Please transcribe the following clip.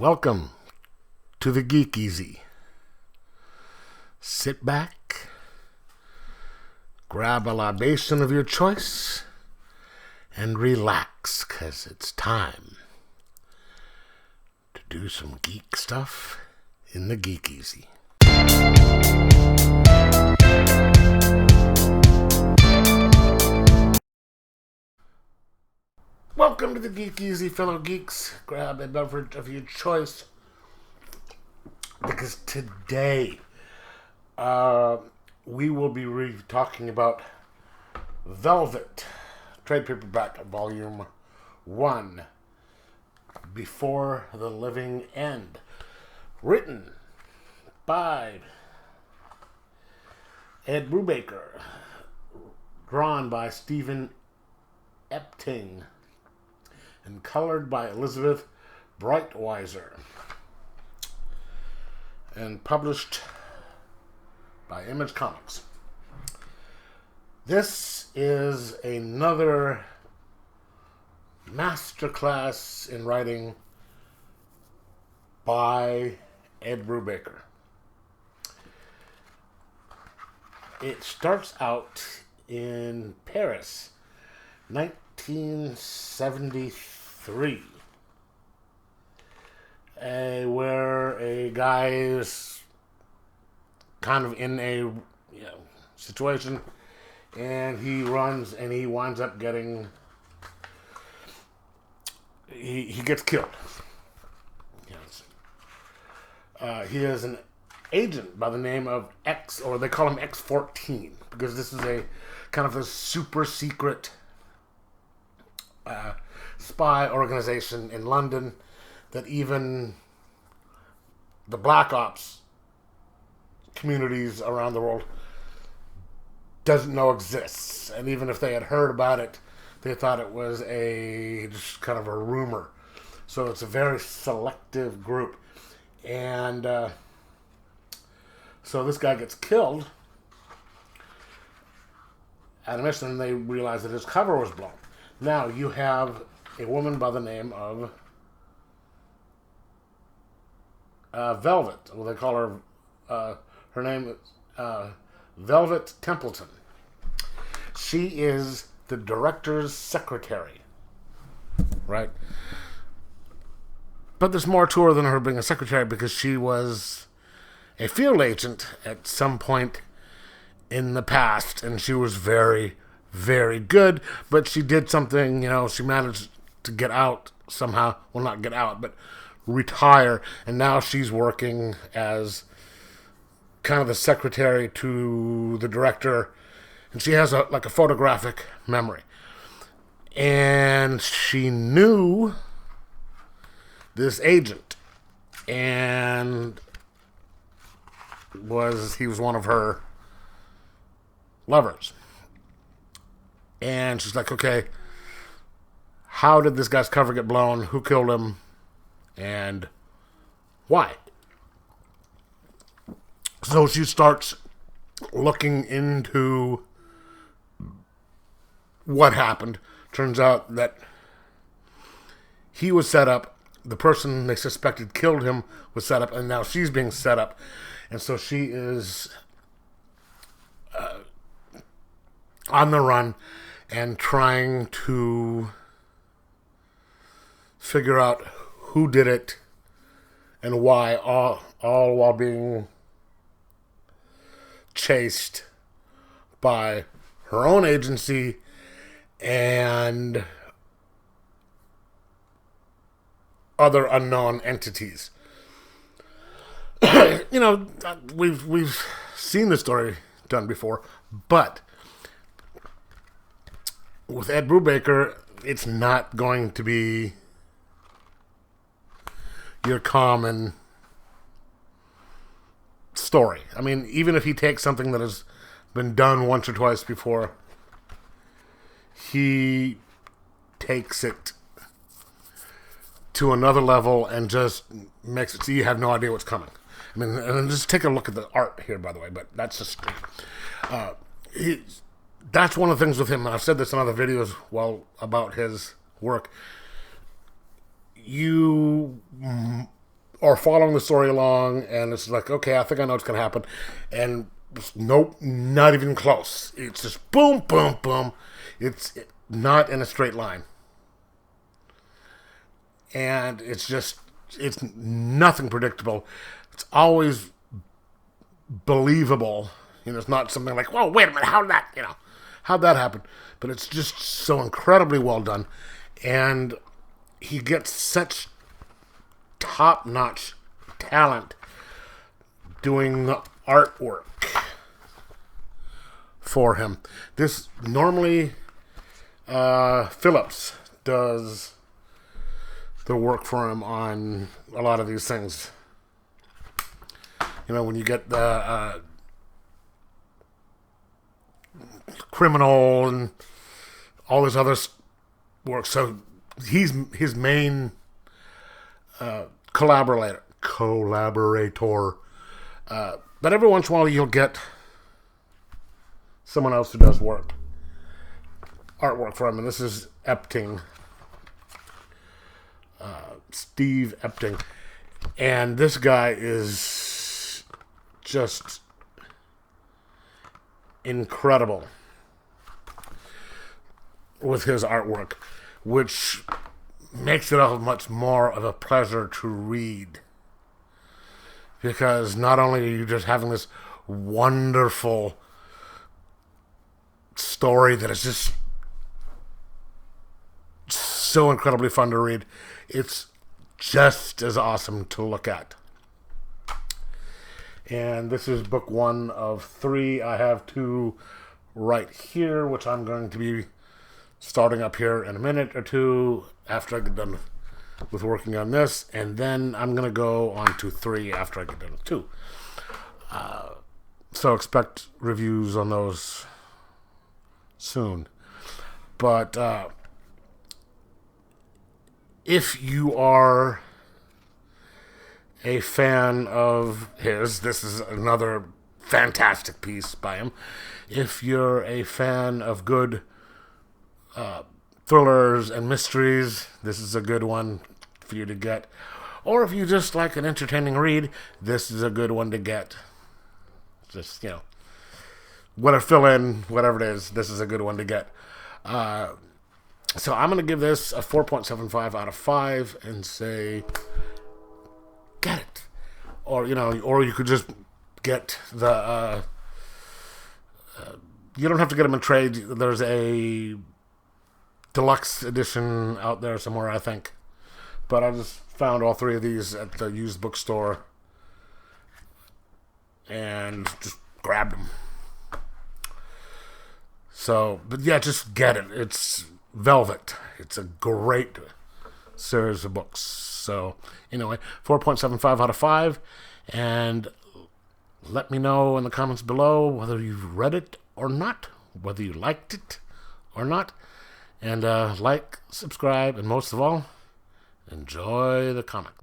Welcome to the Geek Easy. Sit back, grab a libation of your choice, and relax, 'cause it's time to do some geek stuff in the Geek Easy. Welcome to the Geek Easy, fellow geeks. Grab a beverage of your choice, because today we will be talking about Velvet trade paperback volume 1, Before the Living End, written by Ed Brubaker, drawn by Stephen Epting, and colored by Elizabeth Breitweiser, and published by Image Comics. This is another masterclass in writing by Ed Brubaker. It starts out in Paris, 1973, where a guy is kind of in a situation, and he runs and he winds up getting he gets killed. Yes. He is an agent by the name of X, or they call him X-14, because this is a kind of a super secret spy organization in London that even the Black Ops communities around the world doesn't know exists. And even if they had heard about it, they thought it was just kind of a rumor. So it's a very selective group. And so this guy gets killed at a mission, and they realize that his cover was blown. Now you have a woman by the name of Velvet. Well, they call her, her name is Velvet Templeton. She is the director's secretary, right? But there's more to her than her being a secretary, because she was a field agent at some point in the past, and she was very, very good, but she did something, she managed to get out somehow. Well, not get out, but retire, and now she's working as kind of the secretary to the director, and she has a photographic memory. And she knew this agent, and he was one of her lovers. And she's like, okay, how did this guy's cover get blown? Who killed him? And why? So she starts looking into what happened. Turns out that he was set up. The person they suspected killed him was set up, and now she's being set up. And so she is on the run and trying to figure out who did it and why, all while being chased by her own agency and other unknown entities. We've seen the story done before, but with Ed Brubaker, it's not going to be your common story. I mean, even if he takes something that has been done once or twice before, he takes it to another level and just makes it so you have no idea what's coming. I mean, and just take a look at the art here, by the way, but that's just that's one of the things with him, and I've said this in other videos about his work. You or following the story along, and it's like, okay, I think I know what's going to happen. And nope, not even close. It's just boom, boom, boom. It's not in a straight line. And it's nothing predictable. It's always believable. It's not something like, whoa, wait a minute, how'd that happen? But it's just so incredibly well done. And he gets such top-notch talent doing the artwork for him. This normally Phillips does the work for him on a lot of these things. When you get the Criminal and all this other work. So he's his main collaborator. But every once in a while you'll get someone else who does artwork for him. And this is Epting. Steve Epting. And this guy is just incredible with his artwork, which makes it a much more of a pleasure to read, because not only are you just having this wonderful story that is just so incredibly fun to read, it's just as awesome to look at. And this is book 1 of 3. I have 2 right here, which I'm going to be starting up here in a minute or two after I get done with working on this. And then I'm going to go on to 3 after I get done with 2. So expect reviews on those soon. But if you are a fan of his, this is another fantastic piece by him. If you're a fan of good thrillers and mysteries, this is a good one for you to get. Or if you just like an entertaining read, this is a good one to get. Just, what a fill in, whatever it is, this is a good one to get. So I'm going to give this a 4.75 out of 5 and say, get it. Or, or you could just get the, you don't have to get them in trade. There's a deluxe edition out there somewhere, I think. But I just found all 3 of these at the used bookstore and just grabbed them. So, but yeah, just get it. It's Velvet. It's a great series of books. So, anyway, 4.75 out of 5. And let me know in the comments below whether you've read it or not, whether you liked it or not. And like, subscribe, and most of all, enjoy the comic.